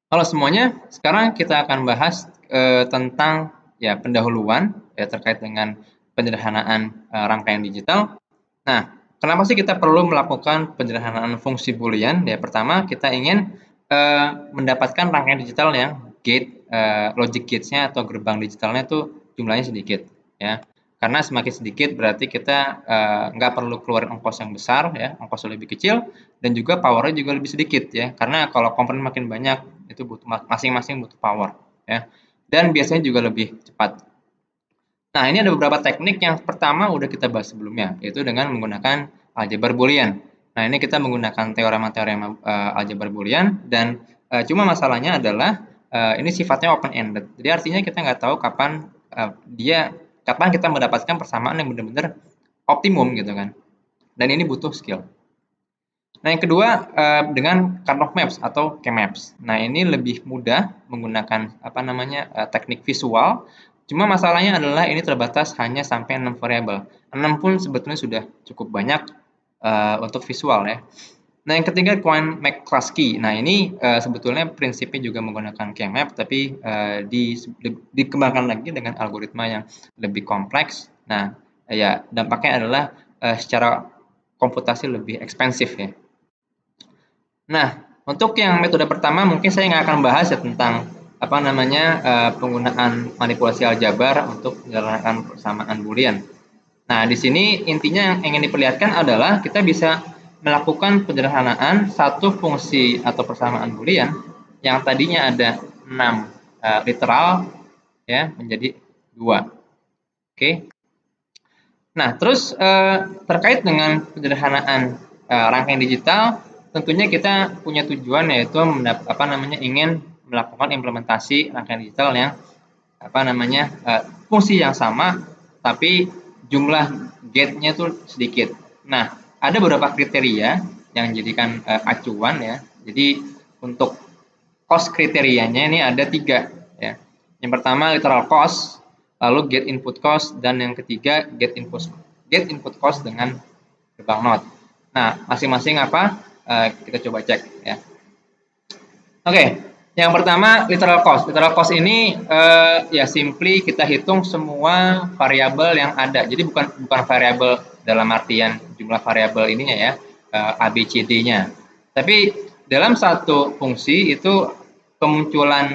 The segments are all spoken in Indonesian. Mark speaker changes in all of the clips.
Speaker 1: Halo semuanya, sekarang kita akan bahas tentang ya pendahuluan ya terkait dengan penyederhanaan rangkaian digital. Nah, kenapa sih kita perlu melakukan penyederhanaan fungsi boolean? Ya, pertama kita ingin mendapatkan rangkaian digital yang logic gates-nya atau gerbang digitalnya itu jumlahnya sedikit, ya. Karena semakin sedikit berarti kita nggak perlu keluarin ongkos yang besar, ya, ongkos lebih kecil, dan juga powernya juga lebih sedikit, ya. Karena kalau komponen makin banyak itu butuh masing-masing butuh power, ya. Dan biasanya juga lebih cepat. Nah, ini ada beberapa teknik yang pertama udah kita bahas sebelumnya, yaitu dengan menggunakan aljabar boolean. Nah, ini kita menggunakan teorema-teorema aljabar boolean dan cuma masalahnya adalah ini sifatnya open ended. Jadi artinya kita nggak tahu kapan kita mendapatkan persamaan yang benar-benar optimum gitu kan. Dan ini butuh skill. Nah, yang kedua dengan Karnaugh Maps atau K-Maps. Nah, ini lebih mudah menggunakan teknik visual. Cuma masalahnya adalah ini terbatas hanya sampai 6 variabel. 6 pun sebetulnya sudah cukup banyak untuk visual ya. Nah, yang ketiga Cohen-McCluskey. Nah, ini sebetulnya prinsipnya juga menggunakan K-Map, tapi dikembangkan lagi dengan algoritma yang lebih kompleks. Nah, ya dampaknya adalah secara komputasi lebih ekspensif ya. Nah, untuk yang metode pertama mungkin saya nggak akan bahas ya tentang penggunaan manipulasi aljabar untuk menjalankan persamaan boolean. Nah, di sini intinya yang ingin diperlihatkan adalah kita bisa melakukan penyederhanaan satu fungsi atau persamaan boolean yang tadinya ada 6 literal ya menjadi 2. Oke. Nah, terus terkait dengan penyederhanaan rangkaian digital, tentunya kita punya tujuan yaitu ingin melakukan implementasi rangkaian digital yang fungsi yang sama tapi jumlah gate-nya tuh sedikit. Nah, ada beberapa kriteria yang dijadikan acuan ya. Jadi untuk cost kriterianya ini ada 3 ya. Yang pertama literal cost, lalu get input cost, dan yang ketiga get input cost dengan gerbang not. Nah, masing-masing apa? Kita coba cek ya. Oke, yang pertama literal cost. Literal cost ini ya simply kita hitung semua variabel yang ada. Jadi bukan variabel dalam artian jumlah variabel ininya ya, A B C D-nya. Tapi dalam satu fungsi itu kemunculan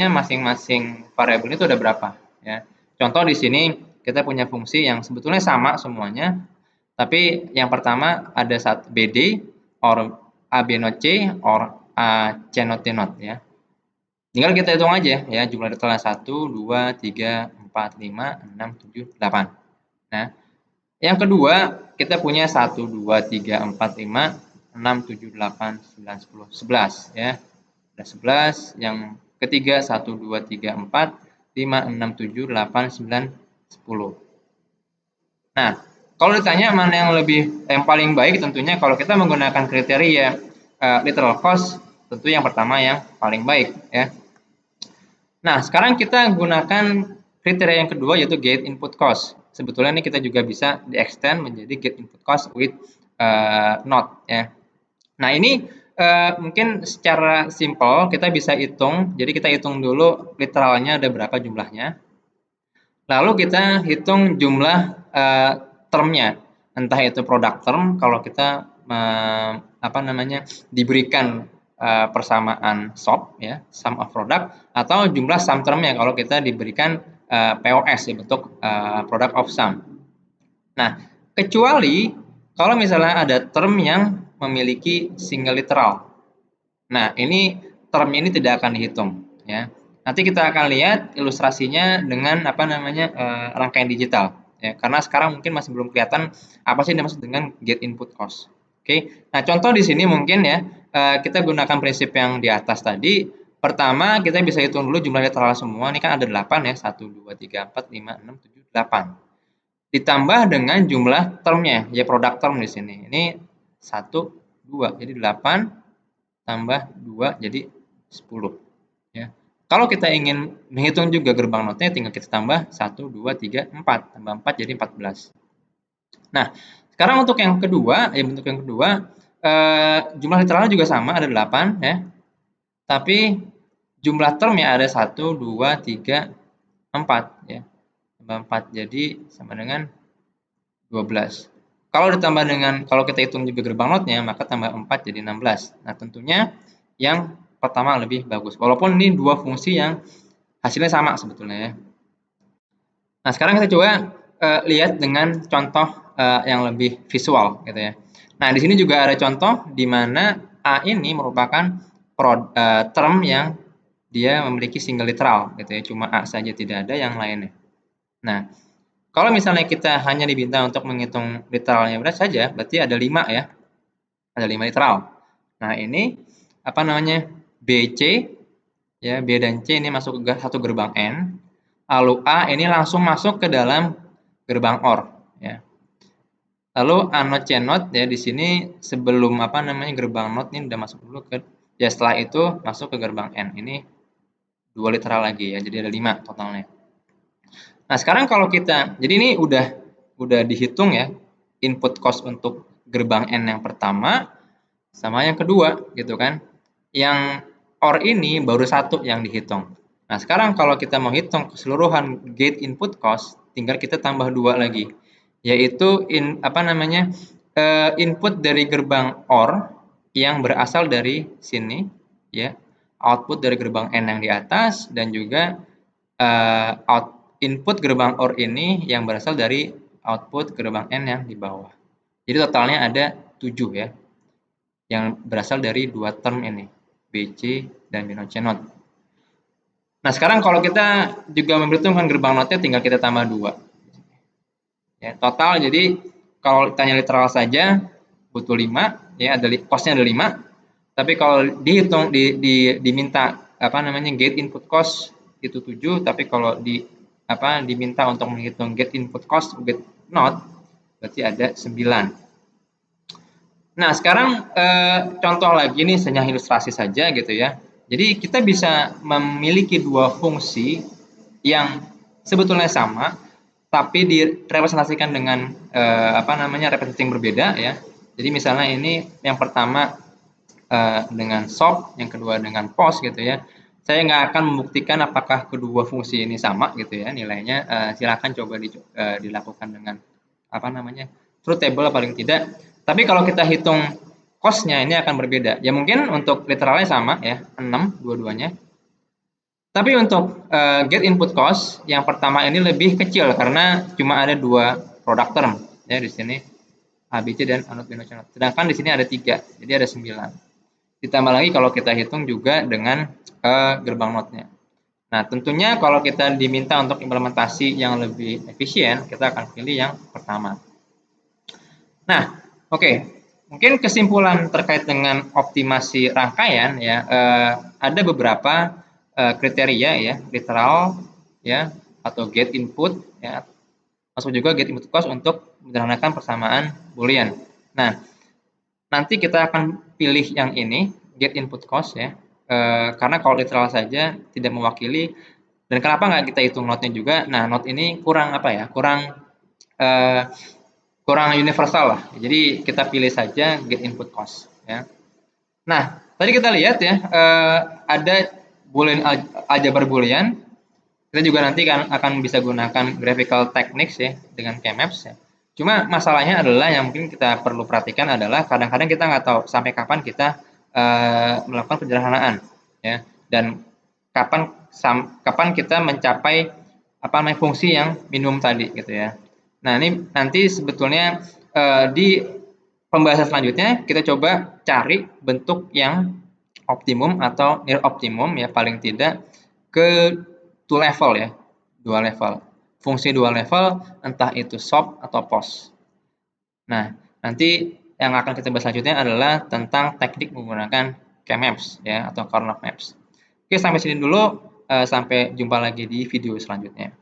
Speaker 1: masing-masing variabel itu ada berapa ya. Contoh di sini kita punya fungsi yang sebetulnya sama semuanya, tapi yang pertama ada BD or AB not C or A C not D not ya. Tinggal kita hitung aja ya jumlah detailnya 1, 2, 3, 4, 5, 6, 7, 8. Nah, yang kedua kita punya 1, 2, 3, 4, 5, 6, 7, 8, 9, 10, 11 ya. Ada 11. Yang ketiga 1, 2, 3, 4, 5, 6, 7, 8, 9, 10. Nah, kalau ditanya mana yang paling baik tentunya kalau kita menggunakan kriteria literal cost, tentu yang pertama yang paling baik ya. Nah, sekarang kita gunakan kriteria yang kedua yaitu get input cost. Sebetulnya ini kita juga bisa di-extend menjadi get input cost with not ya. Nah, ini mungkin secara simple kita bisa hitung. Jadi kita hitung dulu literalnya ada berapa jumlahnya. Lalu kita hitung jumlah termnya, entah itu product term kalau kita diberikan persamaan SOP ya, sum of product, atau jumlah sum termnya kalau kita diberikan POS ya, bentuk product of sum. Nah, kecuali kalau misalnya ada term yang memiliki single literal. Nah, ini term ini tidak akan dihitung ya. Nanti kita akan lihat ilustrasinya dengan rangkaian digital ya. Karena sekarang mungkin masih belum kelihatan apa sih yang dimaksud dengan get input cost. Oke. Nah, contoh di sini mungkin ya kita gunakan prinsip yang di atas tadi. Pertama, kita bisa hitung dulu jumlah literal semua. Ini kan ada 8 ya. 1 2 3 4 5 6 7 8. Ditambah dengan jumlah termnya, ya product term di sini. Ini 1 2. Jadi 8 tambah 2 jadi 10 ya. Kalau kita ingin menghitung juga gerbang notnya tinggal kita tambah 1 2 3 4 tambah 4 jadi 14. Nah, sekarang untuk yang kedua, bentuk yang kedua jumlah literalnya juga sama ada 8 ya. Tapi jumlah termnya ada 1, 2, 3, 4 ya. Tambah 4 jadi sama dengan 12. Kalau kita hitung juga gerbang notnya, maka tambah 4 jadi 16. Nah, tentunya yang pertama lebih bagus. Walaupun ini dua fungsi yang hasilnya sama sebetulnya ya. Nah, sekarang kita coba lihat dengan contoh yang lebih visual gitu ya. Nah, di sini juga ada contoh di mana A ini merupakan term yang dia memiliki single literal gitu ya. Cuma A saja, tidak ada yang lainnya. Nah, kalau misalnya kita hanya diminta untuk menghitung literalnya saja, berarti ada 5 ya. Ada 5 literal. Nah, ini apa namanya? BC ya, B dan C ini masuk ke satu gerbang N. Lalu A ini langsung masuk ke dalam gerbang OR ya. Lalu A not C not ya, di sini sebelum apa namanya gerbang not ini udah masuk dulu ke ya, setelah itu masuk ke gerbang N. Ini 2 literal lagi ya. Jadi ada 5 totalnya. Nah, sekarang kalau kita jadi ini udah dihitung ya input cost untuk gerbang N yang pertama sama yang kedua gitu kan. Yang OR ini baru satu yang dihitung. Nah, sekarang kalau kita mau hitung keseluruhan gate input cost, tinggal kita tambah 2 lagi, yaitu input dari gerbang OR yang berasal dari sini ya, output dari gerbang N yang di atas dan juga input gerbang OR ini yang berasal dari output gerbang N yang di bawah. Jadi totalnya ada 7 ya, yang berasal dari dua term ini, BC dan B not C not. Nah, sekarang kalau kita juga memperhitungkan gerbang notnya, tinggal kita tambah 2. Ya, total jadi kalau tanya literal saja butuh 5 ya, ada cost-nya ada 5. Tapi kalau dihitung diminta apa namanya gate input cost itu 7, tapi kalau diminta untuk menghitung gate input cost gate not berarti ada 9. Nah, sekarang contoh lagi nih, hanya ilustrasi saja gitu ya. Jadi kita bisa memiliki dua fungsi yang sebetulnya sama, tapi direpresentasikan dengan representasi yang berbeda ya. Jadi misalnya ini yang pertama dengan SOP, yang kedua dengan POS gitu ya. Saya nggak akan membuktikan apakah kedua fungsi ini sama gitu ya nilainya. Silakan coba dilakukan dengan truth table paling tidak. Tapi kalau kita hitung cost-nya ini akan berbeda. Ya mungkin untuk literalnya sama ya, 6 dua-duanya. Tapi untuk get input cost yang pertama ini lebih kecil karena cuma ada 2 product term ya di sini, ABC dan A not B not C not. Sedangkan di sini ada 3, jadi ada 9. Ditambah lagi kalau kita hitung juga dengan gerbang notnya. Nah, tentunya kalau kita diminta untuk implementasi yang lebih efisien, kita akan pilih yang pertama. Nah, oke. Mungkin kesimpulan terkait dengan optimasi rangkaian ya, ada beberapa kriteria ya, literal ya, atau get input ya, masuk juga get input cost untuk menyederhanakan persamaan boolean. Nah, nanti kita akan pilih yang ini, get input cost ya, karena kalau literal saja tidak mewakili. Dan kenapa nggak kita hitung notnya juga? Nah, not ini kurang kurang universal lah. Jadi kita pilih saja get input cost ya. Nah, tadi kita lihat ya, ada boolean aljabar boolean. Kita juga nanti akan bisa gunakan graphical techniques ya dengan Kmaps ya. Cuma masalahnya adalah yang mungkin kita perlu perhatikan adalah kadang-kadang kita nggak tahu sampai kapan kita melakukan penyederhanaan ya, dan kapan kita mencapai fungsi yang minimum tadi gitu ya. Nah, ini nanti sebetulnya di pembahasan selanjutnya kita coba cari bentuk yang optimum atau near optimum ya, paling tidak ke 2 level ya, 2 level. Fungsi 2 level entah itu SOP atau POS. Nah, nanti yang akan kita bahas selanjutnya adalah tentang teknik menggunakan Kmaps ya atau Karnaugh Maps. Oke, sampai sini dulu, sampai jumpa lagi di video selanjutnya.